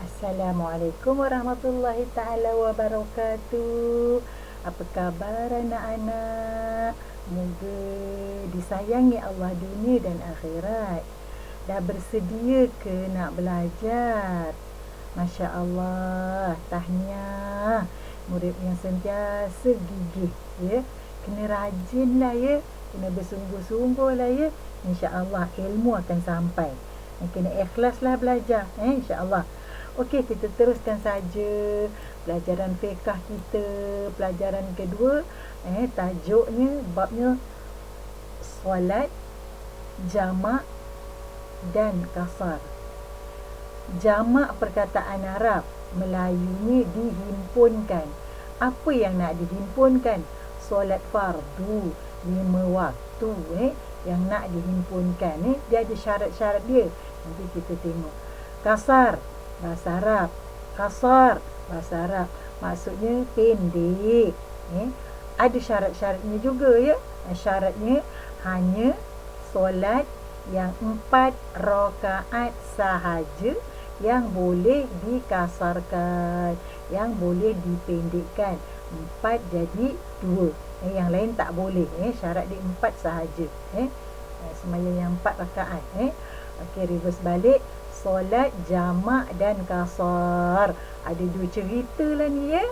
Assalamualaikum warahmatullahi ta'ala wabarakatuh. Apa khabar anak-anak? Moga disayangi Allah dunia dan akhirat. Dah bersedia ke nak belajar? Masya Allah, tahniah. Murid yang sentiasa gigih, ya. Kena rajin lah, ya. Kena bersungguh-sungguh lah, ya. InsyaAllah ilmu akan sampai. Kena ikhlaslah belajar, insyaAllah. Okey, kita teruskan saja pelajaran fiqh kita. Pelajaran kedua, tajuknya, babnya solat, jamak dan kasar. Jamak perkataan Arab, Melayunya dihimpunkan. Apa yang nak dihimpunkan? Solat fardu 5 waktu, yang nak dihimpunkan, dia ada syarat-syarat dia. Nanti kita tengok. Kasar, bahasa Arab. Kasar, bahasa Arab. Maksudnya pendek. Ada syarat-syaratnya juga, ya. Syaratnya hanya solat yang 4 rakaat sahaja yang boleh dikasarkan, yang boleh dipendekkan. 4 jadi 2. Yang lain tak boleh. Syarat dia 4 sahaja. Sembahyang yang 4 rakaat. Okey, reverse balik. Solat, jamak dan kasar. Ada 2 cerita lah ni, ya.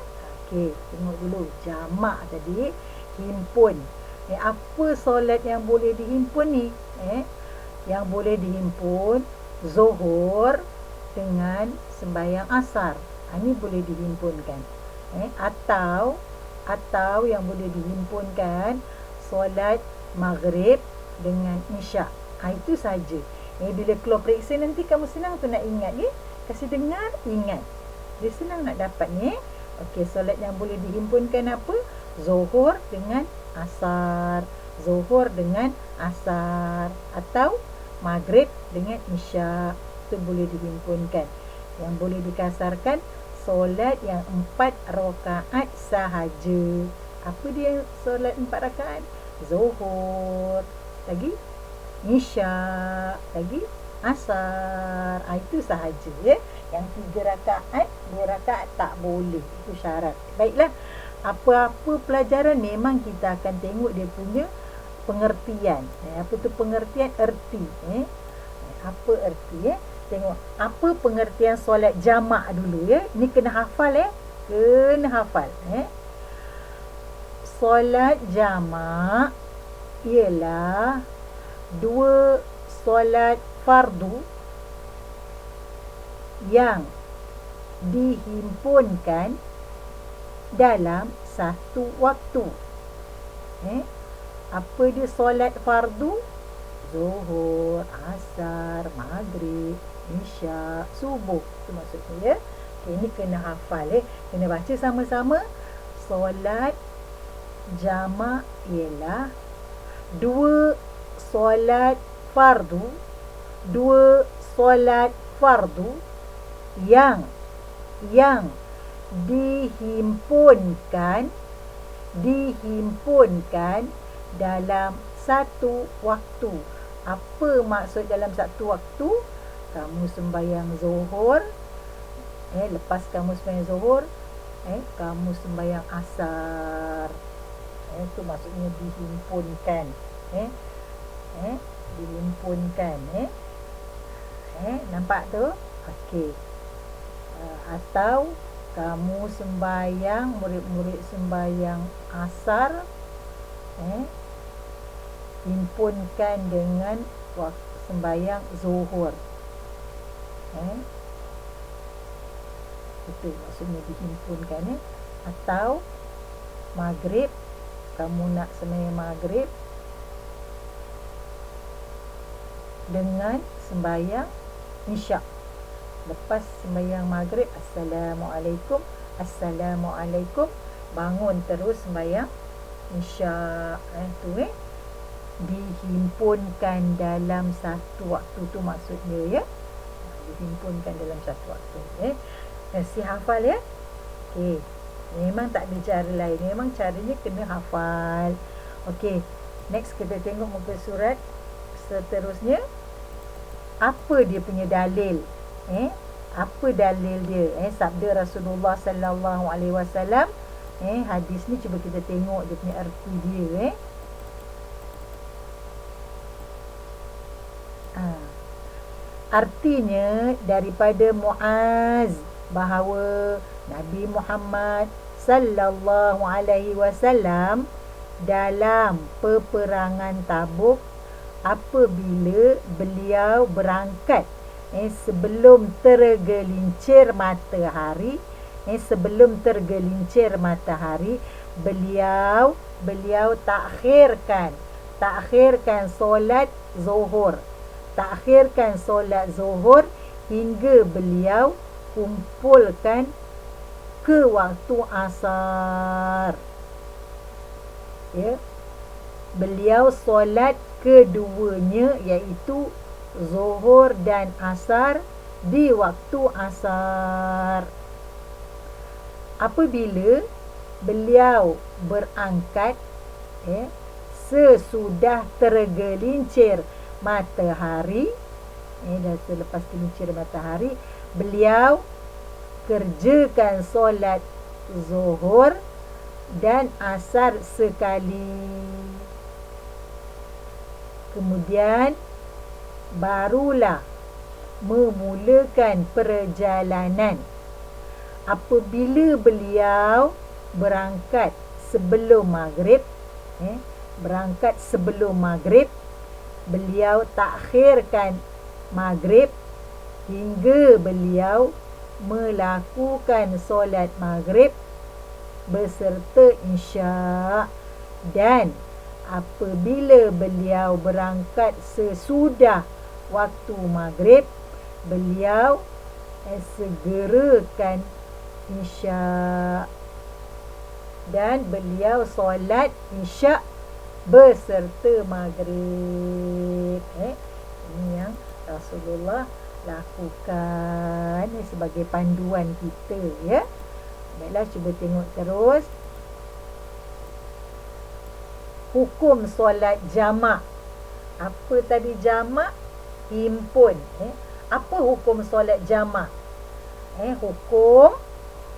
Okey, tengok dulu. Jamak tadi, himpun. Apa solat yang boleh dihimpun ni? Yang boleh dihimpun Zuhur dengan sembahyang asar. Ini boleh dihimpunkan. Atau yang boleh dihimpunkan solat maghrib dengan isyak. Itu saja. Bila keluar periksa nanti kamu senang tu nak ingat, ya. Kasih dengar, ingat. Dia senang nak dapat ni. Okey, solat yang boleh dihimpunkan apa? Zuhur dengan asar. Zuhur dengan asar. Atau maghrib dengan isyak. Itu boleh dihimpunkan. Yang boleh dikasarkan solat yang 4 rakaat sahaja. Apa dia solat 4 rakaat? Zuhur, lagi isyak, lagi asar. Itu sahaja, ya. Yang 3 rakaat, 2 rakaat tak boleh. Itu syarat. Baiklah, apa-apa pelajaran memang kita akan tengok dia punya pengertian. Apa tu pengertian? Erti. Apa erti, ya? Tengok apa pengertian solat jamak dulu, ya. Ni kena hafal, ya. Kena hafal, Solat jamak ialah 2 solat fardu yang dihimpunkan dalam satu waktu. Apa dia solat fardu? Zuhur, asar, maghrib, isyak, subuh. Itu maksudnya, ya. Ini kena hafal, kena baca sama-sama. Solat jamak ialah 2 solat fardu, 2 solat fardu yang dihimpunkan dalam satu waktu. Apa maksud dalam satu waktu? Kamu sembahyang zuhur, lepas kamu sembahyang zuhur, kamu sembahyang asar. Itu maksudnya dihimpunkan. Dihimpunkan. Nampak tu? Okey. Atau kamu sembahyang, murid-murid sembahyang asar, himpunkan dengan waktu sembahyang zuhur. Itu maksudnya dihimpunkan. Atau maghrib, kamu nak sembahyang maghrib dengan sembahyang isyak. Lepas sembahyang maghrib, Assalamualaikum, bangun terus sembahyang isyak. Dihimpunkan dalam satu waktu, tu maksudnya, ya. Dihimpunkan dalam satu waktu. Si hafal, ya. Okey. Memang tak ada cara lain. Memang caranya kena hafal. Okey. Next kita tengok muka surat seterusnya. Apa dia punya dalil? Apa dalil dia? Sabda Rasulullah sallallahu alaihi wasallam. Hadis ni cuba kita tengok dia punya erti dia. Artinya daripada Muaz bahawa Nabi Muhammad sallallahu alaihi wasallam dalam peperangan Tabuk apabila beliau berangkat sebelum tergelincir matahari, beliau takhirkan solat zuhur hingga beliau kumpulkan ke waktu asar. Beliau solat keduanya iaitu zuhur dan asar di waktu asar. Apabila beliau berangkat sesudah tergelincir matahari, dan selepas tergelincir matahari beliau kerjakan solat zuhur dan asar sekali. Kemudian barulah memulakan perjalanan. Apabila beliau berangkat sebelum maghrib, beliau takhirkan maghrib hingga beliau melakukan solat maghrib beserta isyak. Dan apabila beliau berangkat sesudah waktu maghrib, beliau segerakan isyak dan beliau solat isyak beserta maghrib. Ini yang Rasulullah lakukan sebagai panduan kita, ya. Baiklah, cuba tengok terus. Hukum solat jamak. Apa tadi jamak? Himpun. Apa hukum solat jamak?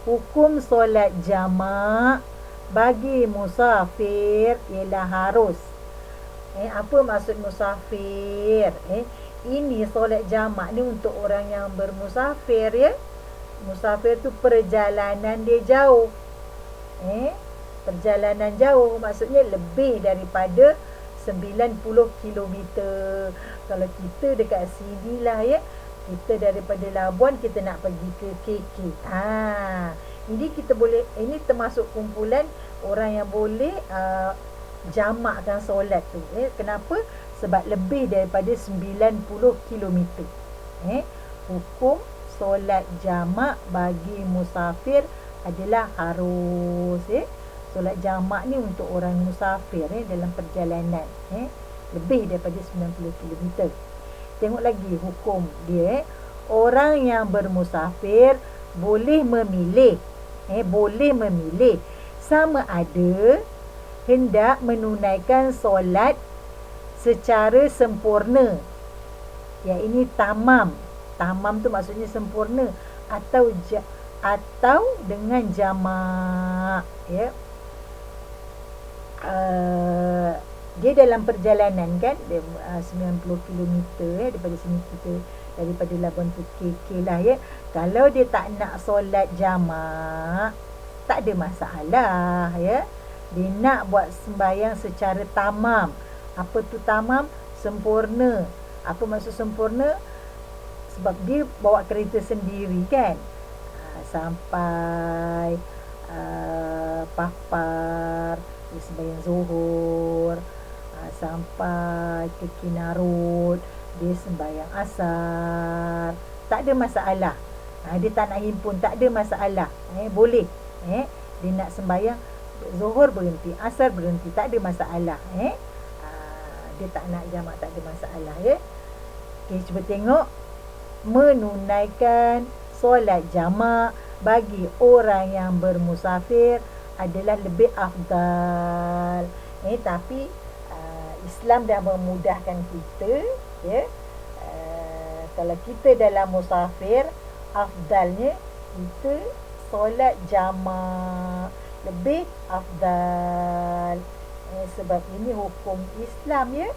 Hukum solat jamak bagi musafir ialah harus. Apa maksud musafir? Ini solat jamak ni untuk orang yang bermusafir, ya. Musafir tu perjalanan dia jauh. Perjalanan jauh maksudnya lebih daripada 90 kilometer. Kalau kita dekat sini lah, ya, kita daripada Labuan kita nak pergi ke KK. Ini kita boleh, ini termasuk kumpulan orang yang boleh jamakkan solat tu. Kenapa? Sebab lebih daripada 90 kilometer. Hukum solat jamak bagi musafir adalah harus. Solat jamak ni untuk orang musafir dalam perjalanan lebih daripada 90 km. Tengok lagi hukum dia. Orang yang bermusafir boleh memilih sama ada hendak menunaikan solat secara sempurna, ini tamam tu maksudnya sempurna, atau dengan jamak, ya. Dia dalam perjalanan kan, 90 km daripada sini, kita daripada Labuan ke KK lah, ya. Kalau dia tak nak solat jamak, tak ada masalah, ya. Dia nak buat sembahyang secara tamam. Apa tu tamam? Sempurna. Apa maksud sempurna? Sebab dia bawa kereta sendiri kan, sampai Papar dia sembahyang zuhur, sampai ke Kinarut dia sembahyang asar, tak ada masalah. Dia tak nak himpun, tak ada masalah. Boleh. Dia nak sembahyang zuhur berhenti, asar berhenti, tak ada masalah. Dia tak nak jamak, tak ada masalah, ya. Okey, cuba tengok. Menunaikan solat jamak bagi orang yang bermusafir adalah lebih afdal. Tapi Islam dah memudahkan kita, ya. Kalau kita dalam musafir afdalnya kita solat jamak, lebih afdal. Sebab ini hukum Islam ya.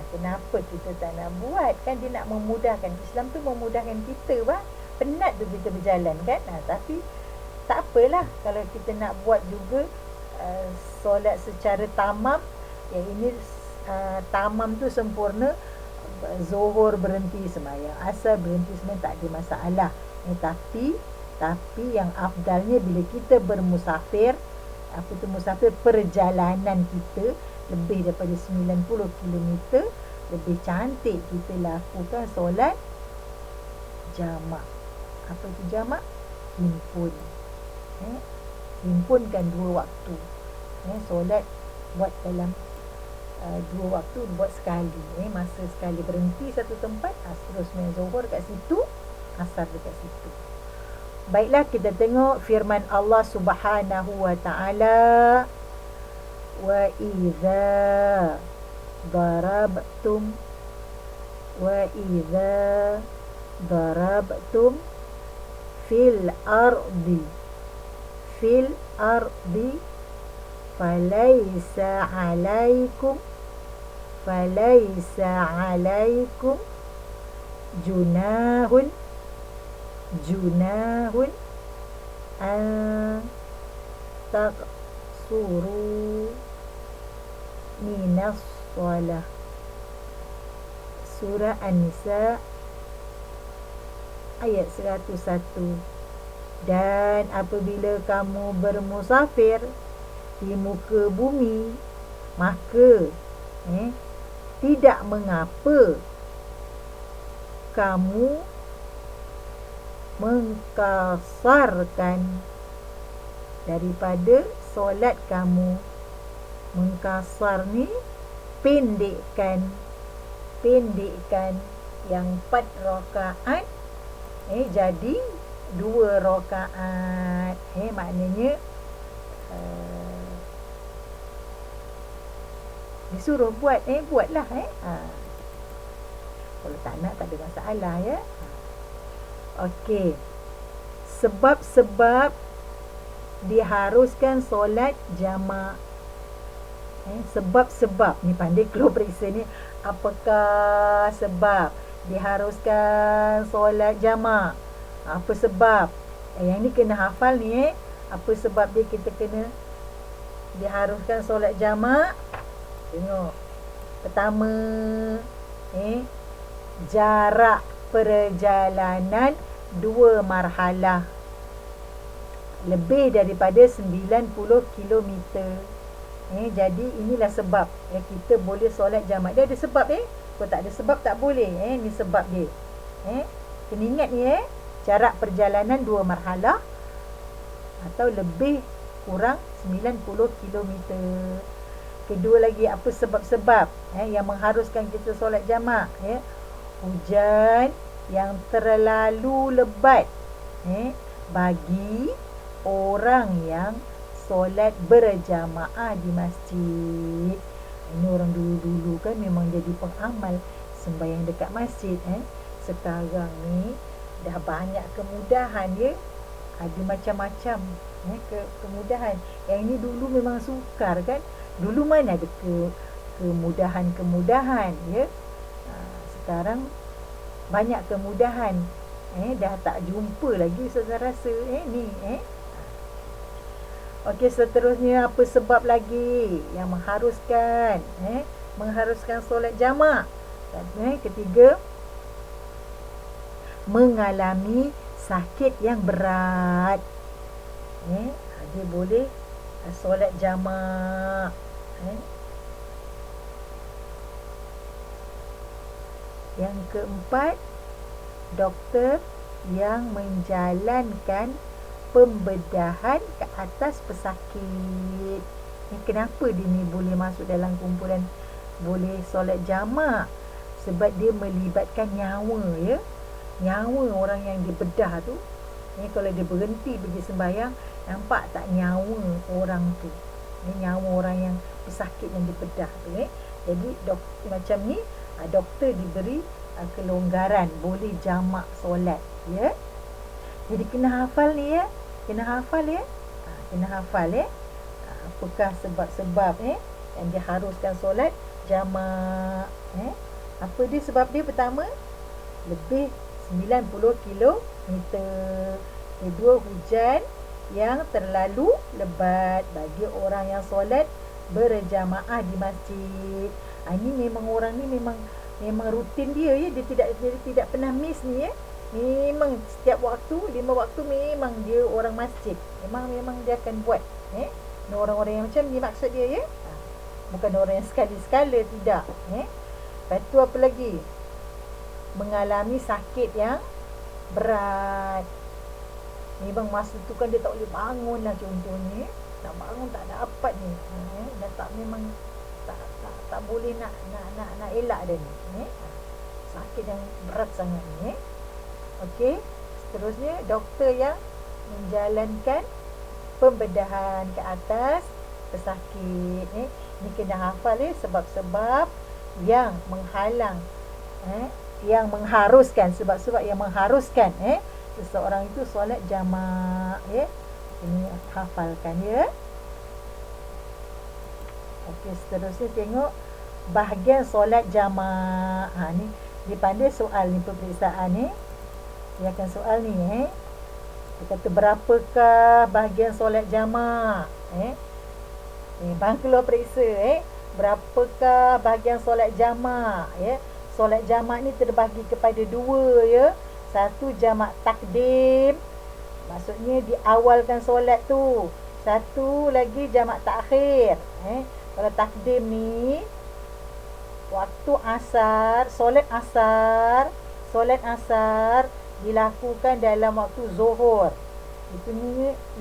Kenapa kita tak nak buat? Kan dia nak memudahkan. Islam tu memudahkan kita bah. Penat tu kita berjalan kan. Tapi tak apalah kalau kita nak buat juga solat secara tamam. Yang ini tamam tu sempurna. Zuhur berhenti sembahyang, asar berhenti sembahyang, tak ada masalah. Tapi yang afdalnya bila kita bermusafir, apa tu musafir, perjalanan kita lebih daripada 90 km, lebih cantik kita lakukan solat jamak. Apa itu jamak? Himpun. Himpunkan dua waktu. Solat buat dalam dua waktu, buat sekali. Masa sekali berhenti satu tempat, terus main zuhur kat situ, asar dekat situ. Baiklah, kita tengok firman Allah Subhanahu wa taala, wa idza darabtum fil ardi falaysa alaikum junahun an taqsuru minas shalah. Surah An-Nisa ayat 101. Dan apabila kamu bermusafir di muka bumi, maka tidak mengapa kamu mengkasarkan daripada solat kamu. Mengkasar ni pendekkan yang 4 rakaat jadi 2 rakaat. Maknanya disuruh buat, buatlah. Kalau tak nak, tak ada masalah ya. Okey. Sebab-sebab diharuskan solat jamak. Sebab-sebab ni pandai keluar periksa ni. Apakah sebab diharuskan solat jamak? Apa sebab? Yang ni kena hafal ni. Apa sebab dia kita kena diharuskan solat jamak? Tengok. Pertama, jarak perjalanan 2 marhalah, lebih daripada 90 km. Jadi inilah sebab kita boleh solat jamak. Dia ada sebab kalau tak ada sebab tak boleh. Ni sebab dia. Kena ingat ni jarak perjalanan 2 marhalah atau lebih kurang 90 km. Kedua lagi, apa sebab-sebab yang mengharuskan kita solat jamak? Hujan yang terlalu lebat bagi orang yang solat berjamaah di masjid. Ini orang dulu-dulu kan memang jadi pengamal sembahyang dekat masjid. Sekarang ni dah banyak kemudahan ada macam-macam kemudahan. Yang ini dulu memang sukar kan. Dulu mana ada kemudahan-kemudahan sekarang banyak kemudahan. Dah tak jumpa lagi saya rasa ni. Okey, seterusnya apa sebab lagi yang mengharuskan solat jamak? Ketiga, mengalami sakit yang berat. Dia boleh solat jamak. Yang keempat, doktor yang menjalankan pembedahan ke atas pesakit. Kenapa dia ni boleh masuk dalam kumpulan boleh solat jamak? Sebab dia melibatkan nyawa nyawa orang yang dibedah tu. Kalau dia berhenti pergi sembahyang, nampak tak nyawa orang tu? Nyawa orang yang pesakit yang dibedah tu. Jadi macam ni doktor diberi kelonggaran boleh jamak solat Jadi kena hafal ni ya. Kena hafal ya. Kena hafal ya. Apakah sebab-sebab yang diharuskan solat jamak? Apa dia sebab dia? Pertama, lebih 90 kilometer. Kedua, hujan yang terlalu lebat bagi orang yang solat berjamaah di masjid. Ini memang orang ni memang rutin dia ya. Dia tidak pernah miss ni ya. Memang setiap waktu, 5 waktu memang dia orang masjid. Memang dia akan buat. Ni orang-orang yang macam ni maksud dia ya. Bukan orang yang sekali-sekala, tidak. Lepas tu apa lagi? Mengalami sakit yang berat. Memang masa tu kan dia tak boleh bangun lah contohnya. Nak bangun tak dapat ni. Dah tak, memang tak boleh nak elak dia ni. Sakit yang berat sangat ni. Okey. Seterusnya, doktor yang menjalankan pembedahan ke atas pesakit. Ni kena hafal sebab-sebab yang menghalang, yang mengharuskan, sebab-sebab yang mengharuskan seseorang itu solat jamak. Ini hafalkan ya. Okey, seterusnya tengok bahagian solat jamak. Ni dia pandai soal ni, peperiksaan ni. Dia akan soal ni dia kata berapakah bahagian solat jamak? Bang keluar periksa berapakah bahagian solat jamak Solat jamak ni terbahagi kepada 2 ya. Satu, jamak takdim, maksudnya diawalkan solat tu. Satu lagi jamak takhir. Kalau takdim ni waktu asar, solat asar dilakukan dalam waktu zuhur.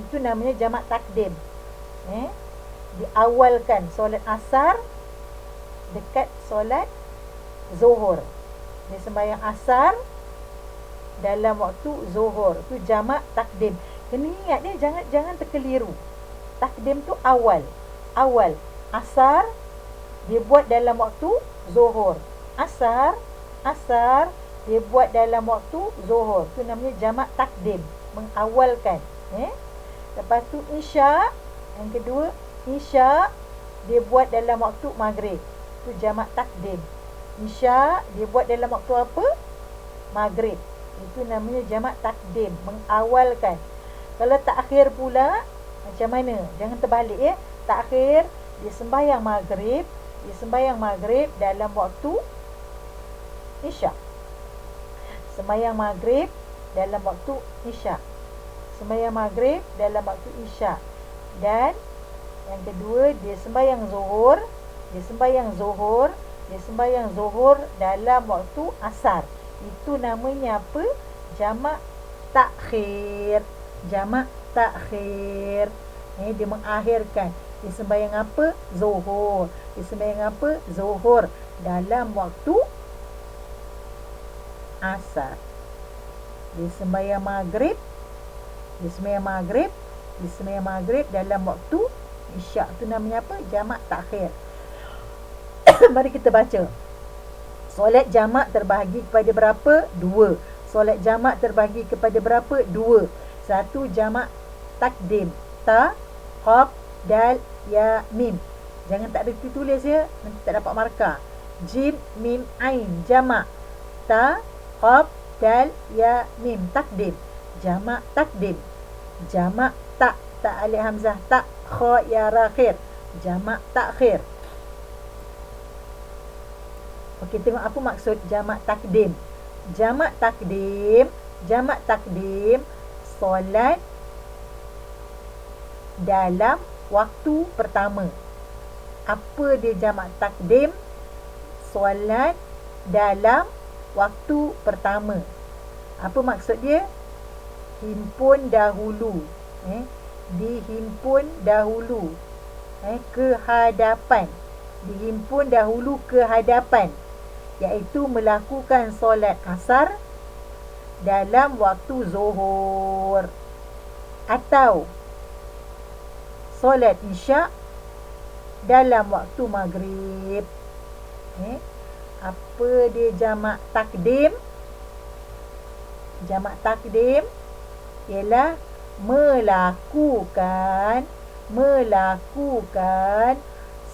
Itu namanya jamak takdim. Diawalkan solat asar dekat solat zuhur. Dia sembahyang asar dalam waktu zuhur. Tu jamak takdim. Kena ingat dia, jangan terkeliru. Takdim tu awal. Asar dia buat dalam waktu zuhur. Asar dia buat dalam waktu zuhur. Tu namanya jamak takdim, mengawalkan. Lepas tu isya, yang kedua, isya dia buat dalam waktu maghrib. Tu jamak takdim. Isya dia buat dalam waktu apa? Maghrib. Itu namanya jamak takdim, mengawalkan. Kalau takhir pula, macam mana? Jangan terbalik ya. Takhir dia sembahyang maghrib dalam waktu isya. Sembahyang maghrib dalam waktu isya. Sembahyang maghrib dalam waktu isya. Dan yang kedua, dia sembahyang zuhur dalam waktu asar. Itu namanya apa? Jamak takhir. Dia mengakhirkan. Dia sembahyang apa? Zuhur. Dalam waktu asar. Dia sembahyang maghrib dalam waktu isyak. Tu namanya apa? Jamak takhir. Mari kita baca. Solat jamak terbahagi kepada berapa? 2. Solat jamak terbahagi kepada berapa? 2. Satu, jamak takdim. Ta, qaf, dal, ya, mim. Jangan tak reti tulis ya. Nanti tak dapat markah. Jim, mim, ain. Jamak. Ta, qaf, dal, ya, mim. Takdim. Jamak takdim. Jamak tak. Tak alif hamzah. Tak, kha, ya, rakhir. Jamak takhir. Okey, tengok apa maksud jamak takdim. Jamak takdim solat dalam waktu pertama. Apa dia jamak takdim? Solat dalam waktu pertama. Apa maksud dia? Himpun dahulu. Dihimpun dahulu. Kehadapan. Dihimpun dahulu kehadapan. Iaitu melakukan solat asar dalam waktu zuhur. Atau solat isyak dalam waktu maghrib. Apa dia jamak takdim? Jamak takdim ialah melakukan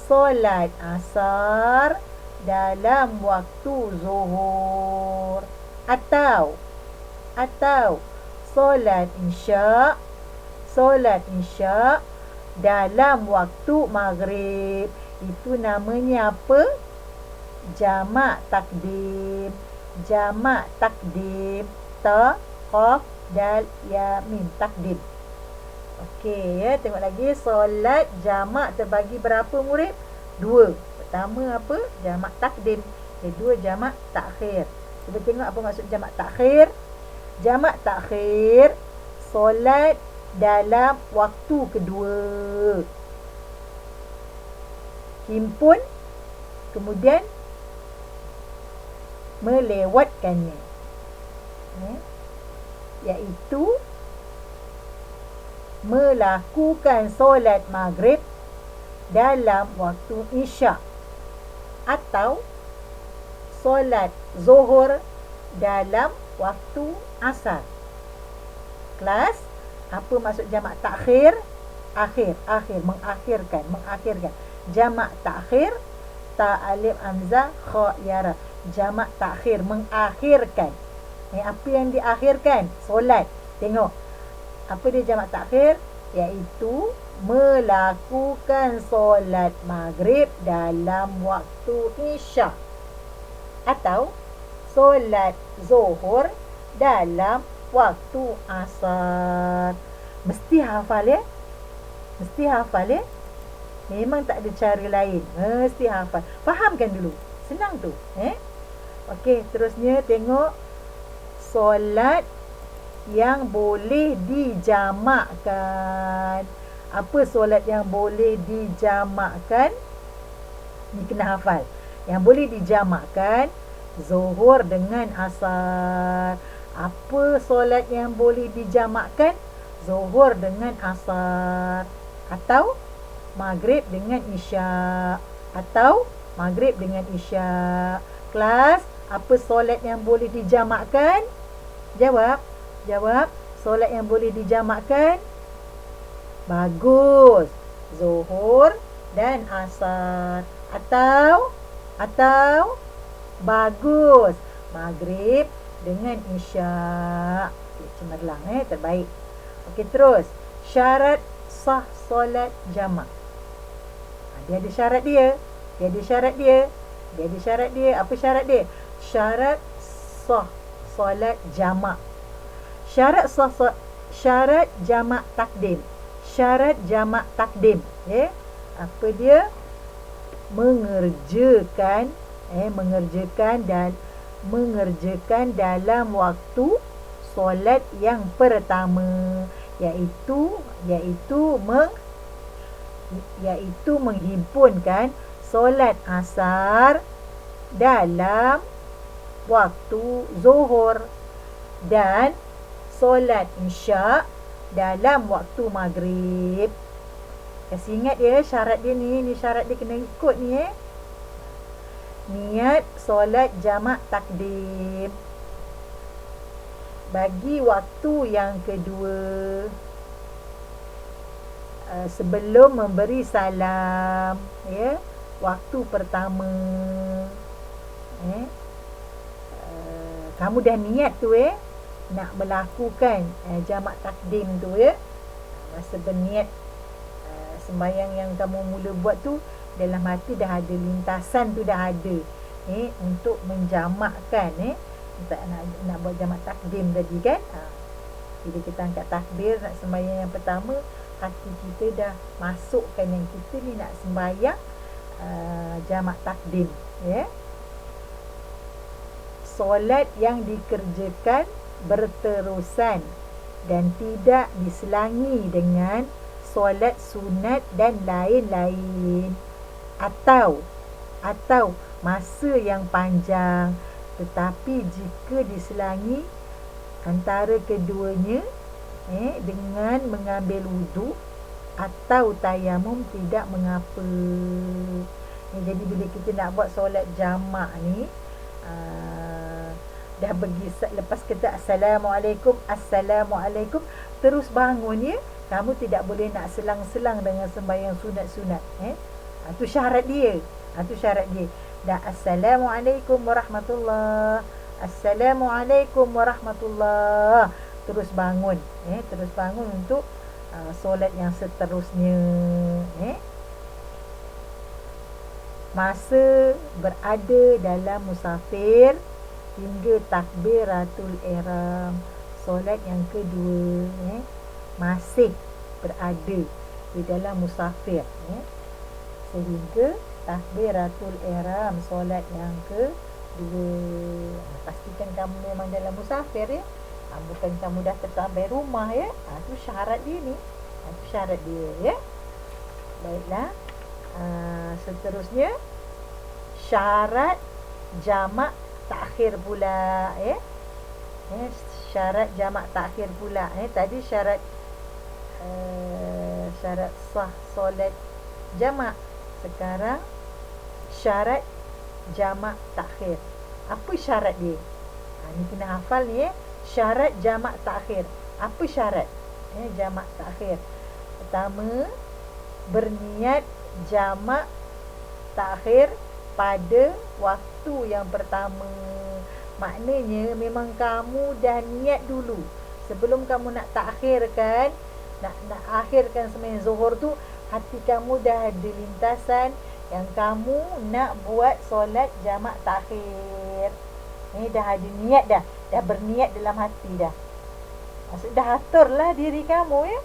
solat asar dalam waktu zuhur, atau solat isya dalam waktu maghrib. Itu namanya apa? Jamak takdim. Ta, qaf, dal, ya, mim. Takdim. Okey, ya, tengok lagi. Solat jamak terbagi berapa murid? 2. Pertama apa? Jamak takdim. Kedua jamak takhir. Cuba tengok apa maksud jamak takhir. Jamak takhir, solat dalam waktu kedua. Himpun, kemudian melewatkannya, iaitu melakukan solat maghrib dalam waktu isyak, atau solat zuhur dalam waktu asar. Kelas, apa maksud jamak takhir? Mengakhirkan. Jamak takhir, ta, alif, hamzah, kha, ya, ra. Jamak takhir, mengakhirkan. Apa yang diakhirkan? Solat. Tengok. Apa dia jamak takhir? Iaitu melakukan solat maghrib dalam waktu isyak, atau solat zuhur dalam waktu asar. Mesti hafal, ya. Memang tak ada cara lain. Mesti hafal. Fahamkan dulu. Senang tu. Okey, terusnya tengok solat yang boleh dijamakkan. Apa solat yang boleh dijamakkan? Ni kena hafal. Yang boleh dijamakkan zuhur dengan asar. Apa solat yang boleh dijamakkan? Zuhur dengan asar, atau maghrib dengan isyak, Kelas, apa solat yang boleh dijamakkan? Jawab. Solat yang boleh dijamakkan? Bagus. Zuhur dan asar, atau bagus, maghrib dengan isyak. Cemerlang, terbaik. Okey, terus syarat sah solat jamak. Dia ada syarat dia. Apa syarat dia? Syarat sah solat jamak. Syarat jamak takdim. Apa dia? Mengerjakan dalam waktu solat yang pertama, iaitu menghimpunkan solat asar dalam waktu zuhur dan solat isyak dalam waktu maghrib. Kasih ingat, ya, syarat dia ni syarat dia kena ikut ni, Niat solat jamak takdim. Bagi waktu yang kedua, sebelum memberi salam, waktu pertama, kamu dah niat tu, nak melakukan jamak takdim tu, masa berniat sembahyang yang kamu mula buat tu, dalam hati dah ada lintasan tu, dah ada untuk menjamakkan, nak buat jamak takdim tadi, kan. Bila kita angkat takbir nak sembahyang yang pertama, hati kita dah masukkan yang kita ni nak sembahyang jamak takdim, Solat yang dikerjakan berterusan dan tidak diselangi dengan solat sunat dan lain-lain, atau masa yang panjang, tetapi jika diselangi antara keduanya dengan mengambil wuduk atau tayamum, tidak mengapa. Jadi bila kita nak buat solat jamak ni, dah pergi lepas kata Assalamualaikum, terus bangun ya. Kamu tidak boleh nak selang-selang dengan sembahyang sunat-sunat. Itu syarat dia. Dah Assalamualaikum warahmatullahi. Assalamualaikum warahmatullahi. Terus bangun. Terus bangun untuk solat yang seterusnya. Masa berada dalam musafir hingga takbiratul ihram, solat yang kedua, masih berada di dalam musafir, sehingga takbiratul ihram, solat yang kedua. Pastikan kamu memang dalam musafir ya, bukan kamu dah tersampai rumah ya. Itu syarat dia ni, itu syarat dia ya. Baiklah. Seterusnya syarat jamak takhir pula ya. Syarat jamak takhir pula. Tadi syarat sah solat jamak. Sekarang syarat jamak takhir. Apa syarat dia? Ni kena hafal ni syarat jamak takhir. Apa syarat jamak takhir? Pertama, berniat jamak takhir pada waktu yang pertama. Maknanya memang kamu dah niat dulu sebelum kamu nak takhirkan, nak akhirkan sembahyang zuhur tu, hati kamu dah ada lintasan yang kamu nak buat solat jamak takhir. Dah ada niat dah berniat dalam hati dah. Maksud dah aturlah diri kamu ya.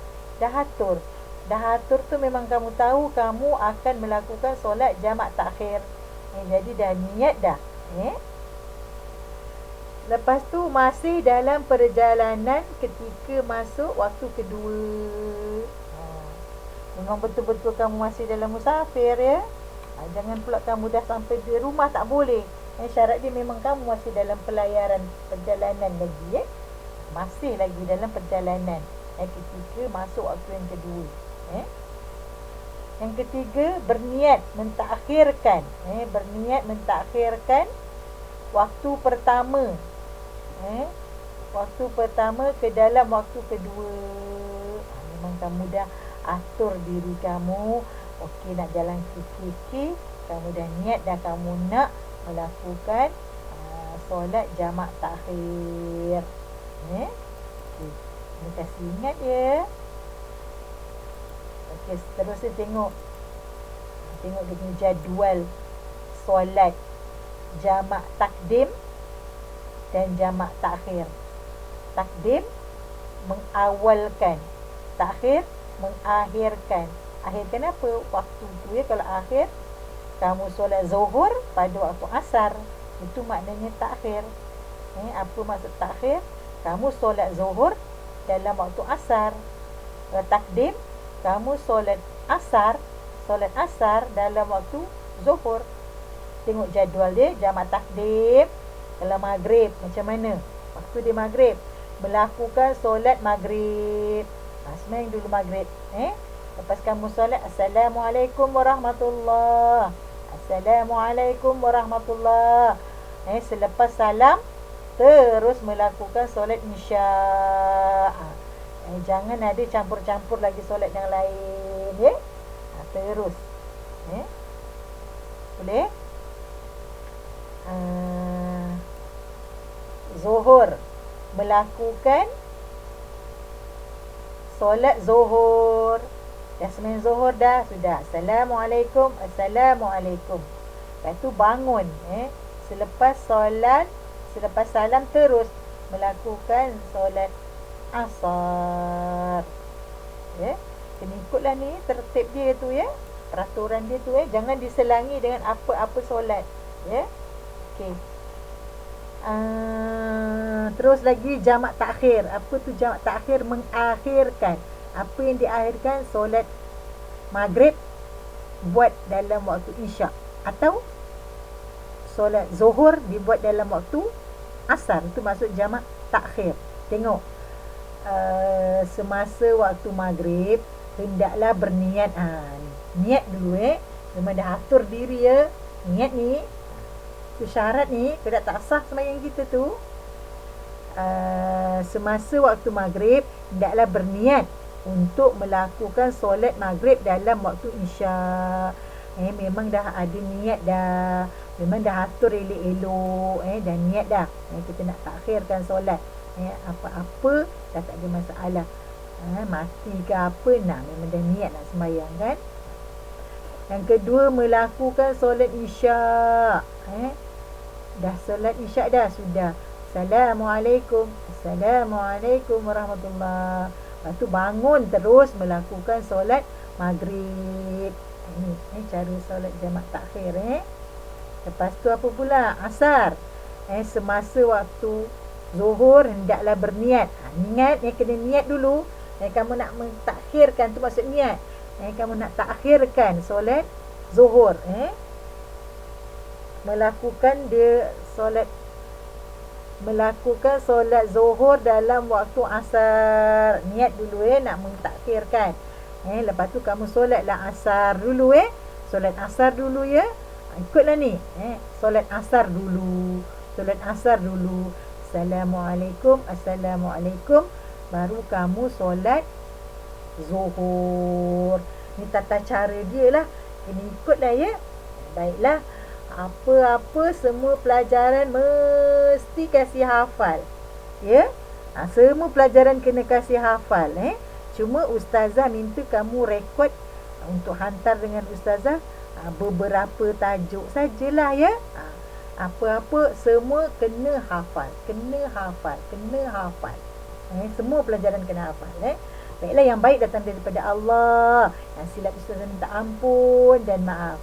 Dah atur tu memang kamu tahu kamu akan melakukan solat jamak takhir. Jadi dah niat dah. Lepas tu masih dalam perjalanan ketika masuk waktu kedua. Memang betul-betul kamu masih dalam musafir ya. Jangan pula kamu dah sampai di rumah, tak boleh. Syarat dia memang kamu masih dalam perjalanan lagi ya. Masih lagi dalam perjalanan ketika masuk waktu yang kedua. Yang ketiga, berniat mentakhirkan. Berniat mentakhirkan waktu pertama. Waktu pertama ke dalam waktu kedua. Memang kamu dah atur diri kamu. Okey, nak jalan ke KK, kamu dah niat dah kamu nak melakukan solat jamak takhir. Ni kasih ingat ya. Okey, seterusnya tengok dia punya jadual solat jamak takdim dan jamak takhir. Takdim mengawalkan, takhir mengakhirkan. Akhirkan apa? Waktu tu ya. Kalau akhir, kamu solat zuhur pada waktu asar, itu maknanya takhir. Apa maksud takhir? Kamu solat zuhur dalam waktu asar. Takdim, kamu solat asar dalam waktu zuhur. Tengok jadual dia, jamak takdim. Kalau maghrib, macam mana? Waktu dia maghrib, melakukan solat maghrib. Sembahyang dulu maghrib. Lepas kamu solat, Assalamualaikum warahmatullahi. Assalamualaikum warahmatullahi. Selepas salam, terus melakukan solat isya. Jangan ada campur-campur lagi solat yang lain ya. Terus boleh. Zuhur, melakukan solat zuhur. Dah sembahyang zuhur dah, sudah. Assalamualaikum. Lepas tu bangun. Selepas salam terus melakukan solat asar. Kena ikutlah ni tertib dia tu ya. Peraturan dia tu jangan diselangi dengan apa-apa solat. Okey. Terus lagi jamak takhir. Apa tu jamak takhir? Mengakhirkan. Apa yang diakhirkan? Solat maghrib buat dalam waktu isyak, atau solat zuhur dibuat dalam waktu asar. Itu maksud jamak takhir. Tengok, semasa waktu maghrib hendaklah berniat. Niat dulu memang dah atur diri ya. Niat ni tu syarat ni. Kalau tak sah sembahyang kita tu, semasa waktu maghrib hendaklah berniat untuk melakukan solat maghrib dalam waktu isyak. Memang dah ada niat dah, memang dah atur elok-elok, dah niat dah. Kita nak takhirkan solat. Apa-apa dah tak ada masalah. Mati ke apa, memang dah niat nak sembahyang kan. Yang kedua, melakukan solat isyak. Dah solat isyak dah, sudah. Assalamualaikum. Assalamualaikum warahmatullahi. Lepas tu bangun terus melakukan solat maghrib. Ini cara solat jamak takhir. Lepas tu apa pula? Asar. Semasa waktu zuhur hendaklah berniat. Ingat, kena niat dulu. Kamu nak mentakhirkan tu maksud niat. Kamu nak takhirkan solat zuhur. Melakukan solat zuhur dalam waktu asar. Niat dulu nak mentakhirkan. Lepas tu kamu solatlah asar dulu. Solat asar dulu ya. Ikutlah ni. Solat asar dulu. Assalamualaikum. Assalamualaikum. Baru kamu solat zuhur. Ni tata cara dia lah. Kena ikutlah ya. Baiklah. Apa-apa semua pelajaran mesti kasih hafal. Ya. Semua pelajaran kena kasih hafal. Cuma ustazah minta kamu rekod untuk hantar dengan ustazah beberapa tajuk sajalah ya. Apa-apa semua kena hafal. Semua pelajaran kena hafal. Baiklah, yang baik datang daripada Allah. Yang silap ustazah minta ampun dan maaf.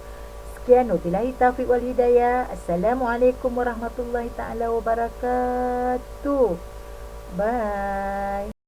Sekian, wabillahi taufiq wal hidayah. Assalamualaikum warahmatullahi taala wabarakatuh. Bye.